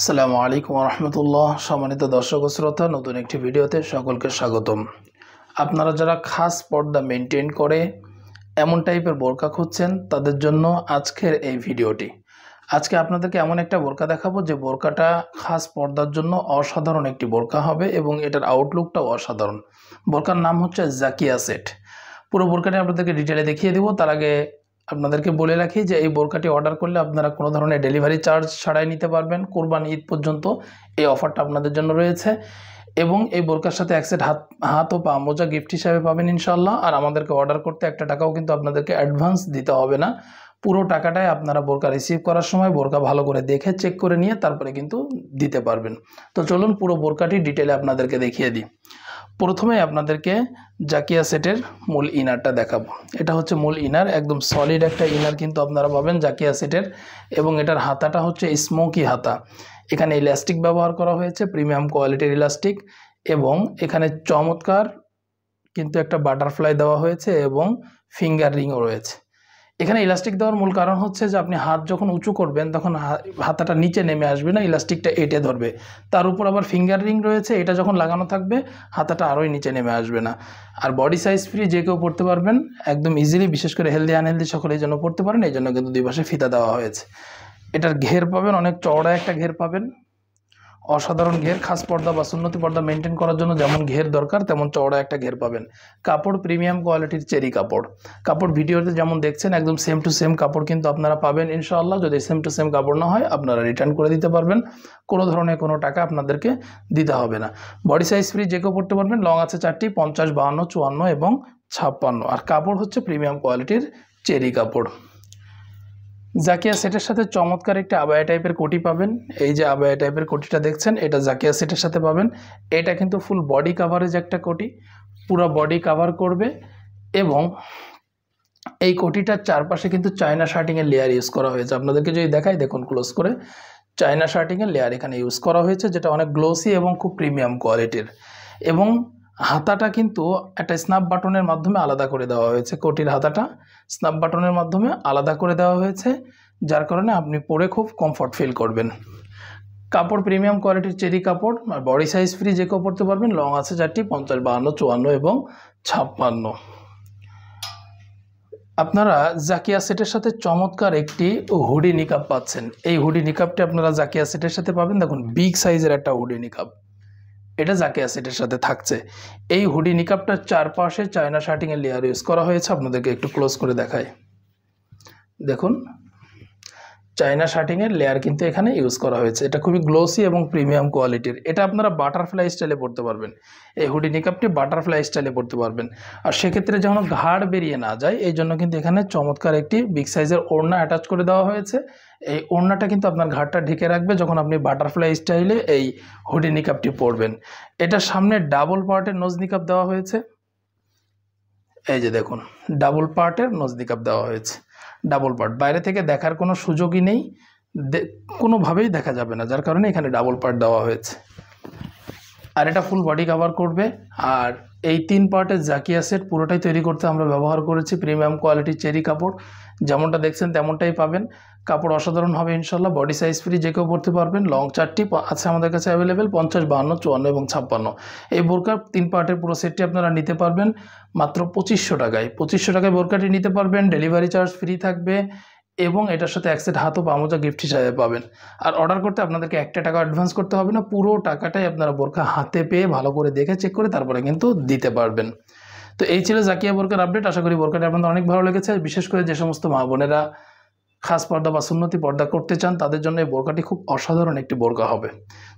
আসসালামু আলাইকুম ওয়া রাহমাতুল্লাহ। সম্মানিত দর্শক ও শ্রোতা, নতুন একটি ভিডিওতে সকলকে স্বাগতম। আপনারা যারা খাস পর্দা মেনটেন করে এমন টাইপের বোরকা খুঁজছেন তাদের জন্য আজকের এই ভিডিওটি। আজকে আপনাদেরকে এমন একটা বোরকা দেখাবো যে বোরকাটা খাস পর্দার জন্য অসাধারণ একটি বোরকা হবে এবং এটার আউটলুকটাও অসাধারণ। বোরকার নাম হচ্ছে জাকিয়া সেট। পুরো বোরকাটি আপনাদেরকে ডিটেলে দেখিয়ে দেবো। তার আগে আপনাদেরকে বলে রাখি যে এই বোরকাটি অর্ডার করলে আপনারা কোনো ধরনের ডেলিভারি চার্জ ছাড়াই নিতে পারবেন। কোরবানি ঈদ পর্যন্ত এই অফারটা আপনাদের জন্য রয়েছে এবং এই বোরকার সাথে এক সেট হাত ও পা মোজা গিফট হিসাবে পাবেন ইনশাল্লাহ। আর আমাদেরকে অর্ডার করতে একটা টাকাও কিন্তু আপনাদেরকে অ্যাডভান্স দিতে হবে না। পুরো টাকাটাই আপনারা বোরকা রিসিভ করার সময় বোরকা ভালো করে দেখে চেক করে নিয়ে তারপরে কিন্তু দিতে পারবেন। তো চলুন পুরো বোরকাটি ডিটেলে আপনাদেরকে দেখিয়ে দিই। প্রথমে আপনাদেরকে জাকিয়া সেটের মূল ইনারটা দেখাবো। এটা হচ্ছে মূল ইনার, একদম সলিড একটা ইনার কিন্তু আপনারা পাবেন জাকিয়া সেটের। এবং এটার হাতাটা হচ্ছে স্মোকি হাতা। এখানে ইলাস্টিক ব্যবহার করা হয়েছে, প্রিমিয়াম কোয়ালিটির ইলাস্টিক। এবং এখানে চমৎকার কিন্তু একটা বাটারফ্লাই দেওয়া হয়েছে এবং ফিঙ্গার রিংও রয়েছে। এখানে ইলাস্টিক দেওয়ার মূল কারণ হচ্ছে যে আপনি হাত যখন উঁচু করবেন তখন হাতাটা নিচে নেমে আসবে না, ইলাস্টিকটা এঁটে ধরবে। তার উপর আবার ফিঙ্গার রিং রয়েছে, এটা যখন লাগানো থাকবে হাতাটা আরোই নিচে নেমে আসবে না। আর বডি সাইজ ফ্রি, যে কেউ পড়তে পারবেন একদম ইজিলি, বিশেষ করে হেলদি আনহেলদি সকলেই যেন পড়তে পারেন, এই জন্য কিন্তু দুই পাশে ফিতা দেওয়া হয়েছে। এটার ঘের পাবেন, অনেক চওড়া একটা ঘের পাবেন, অসাধারণ ঘের। খাস পর্দা বা সুন্নতি পর্দা মেনটেন করার জন্য যেমন ঘের দরকার তেমন চওড়া একটা ঘের পাবেন। কাপড় প্রিমিয়াম কোয়ালিটির চেরি কাপড়। কাপড় ভিডিওতে যেমন দেখছেন একদম সেম টু সেম কাপড় কিন্তু আপনারা পাবেন ইনশাআল্লাহ। যদি সেম টু সেম কাপড় না হয় আপনারা রিটার্ন করে দিতে পারবেন, কোনো ধরনের কোনো টাকা আপনাদেরকে দিতে হবে না। বডি সাইজ ফ্রি, যে কেউ পড়তে পারবেন। লং আছে 4টি, 50, 52, 54 এবং 56। আর কাপড় হচ্ছে প্রিমিয়াম কোয়ালিটির চেরি কাপড়। জাকিয়া সেটের সাথে চমৎকার একটা আবায়া টাইপের কোটি পাবেন। এই যে আবায়া টাইপের কোটিটা দেখছেন, এটা জাকিয়া সেটের সাথে পাবেন। এটা কিন্তু ফুল বডি কাভারেজ একটা কোটি, পুরো বডি কাভার করবে। এবং এই কোটিটার চারপাশে কিন্তু চায়না শার্টিংয়ের লেয়ার ইউজ করা হয়েছে। আপনাদেরকে যদি দেখাই, দেখুন ক্লোজ করে, চায়না শার্টিংয়ের লেয়ার এখানে ইউজ করা হয়েছে, যেটা অনেক গ্লোসি এবং খুব প্রিমিয়াম কোয়ালিটির। এবং হাতাটা কিন্তু একটা স্ন্যাপ বাটনের মাধ্যমে আলাদা করে দেওয়া হয়েছে। কোটির হাতাটা স্ন্যাপ বাটনের মাধ্যমে আলাদা করে দেওয়া হয়েছে, যার কারণে আপনি পরে খুব কমফর্ট ফিল করবেন। কাপড় প্রিমিয়াম কোয়ালিটির চেরি কাপড়। আর বডি সাইজ ফ্রি, যে কেউ পড়তে পারবেন। লং আছে 4টি, 50, 52, 54 এবং 56। আপনারা জাকিয়া সেটের সাথে চমৎকার একটি হুডি নিকাব পাচ্ছেন। এই হুডি নিকাবটি আপনারা জাকিয়া সেটের সাথে পাবেন। দেখুন বিগ সাইজের একটা হুডি নিকাব, এটা জাকিয়া সেটের সাথে থাকছে। এই হুডি নিকাবটার চারপাশে চায়না শার্টিংয়ের লেয়ার ইউজ করা হয়েছে। আপনাদেরকে একটু ক্লোজ করে দেখাই, দেখুন চায়না শার্টিংয়ের লেয়ার কিন্তু এখানে ইউজ করা হয়েছে। এটা খুবই গ্লোসি এবং প্রিমিয়াম কোয়ালিটির। এটা আপনারা বাটারফ্লাই স্টাইলে পড়তে পারবেন। এই হুডি নিকাবটি বাটারফ্লাই স্টাইলে পড়তে পারবেন। আর সেক্ষেত্রে যেন ঘাড় বেরিয়ে না যায়, এই জন্য কিন্তু এখানে চমৎকার একটি বিগ সাইজের ওড়না অ্যাটাচ করে দেওয়া হয়েছে। এই ওড়নাটা কিন্তু আপনার ঘাড়টা ঢেকে রাখবে যখন আপনি বাটারফ্লাই স্টাইলে এই হুডি নিকাবটি পরবেন। এটার সামনে ডাবল পার্টের নোজ নিকাব দেওয়া হয়েছে। এই যে দেখুন, ডাবল পার্টের নোজ নিকাব দেওয়া হয়েছে। ডাবল পার্ট, বাইরে থেকে দেখার কোনো সুযোগই নেই, কোনোভাবেই দেখা যাবে না, যার কারণে এখানে ডাবল পার্ট দেওয়া হয়েছে। আর এটা ফুল বডি কভার করবে। আর এই 3 পার্টের জাকিয়া সেট পুরোটাই তৈরি করতে আমরা ব্যবহার করেছি প্রিমিয়াম কোয়ালিটির চেরি কাপড়। যেমনটা দেখছেন তেমনটাই পাবেন। কাপড় অসাধারণ হবে ইনশাল্লাহ। বডি সাইজ ফ্রি, যে কেউ পড়তে পারবেন। লং 4টি আছে আমাদের কাছে অ্যাভেলেবেল, 50, 52, 54 এবং 56। এই বোরকার 3 পার্টের পুরো সেটটি আপনারা নিতে পারবেন মাত্র 2500 টাকায়। 2500 টাকায় বোরকাটি নিতে পারবেন, ডেলিভারি চার্জ ফ্রি থাকবে এবং এটার সাথে এক সেট হাত ও পা মোজা গিফট হিসাবে পাবেন। আর অর্ডার করতে আপনাদেরকে একটা টাকা অ্যাডভান্স করতে হবে না, পুরো টাকাটাই আপনারা বোরকা হাতে পেয়ে ভালো করে দেখে চেক করে তারপরে কিন্তু দিতে পারবেন। তো এই ছিল জাকিয়া বোরকার আপডেট। আশা করি বোরকাটা আপনাদের অনেক ভালো লেগেছে। বিশেষ করে যে সমস্ত মা বোনেরা খাস পর্দা বা সুন্নতি পর্দা করতে চান তাদের জন্য এই বোরকাটি খুব অসাধারণ একটি বোরকা হবে।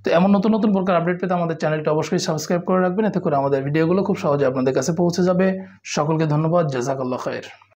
তো এমন নতুন নতুন বোরকার আপডেট পেতে আমাদের চ্যানেলটি অবশ্যই সাবস্ক্রাইব করে রাখবেন, এতে করে আমাদের ভিডিওগুলো খুব সহজে আপনাদের কাছে পৌঁছে যাবে। সকলকে ধন্যবাদ। জাযাকাল্লাহ খায়ের।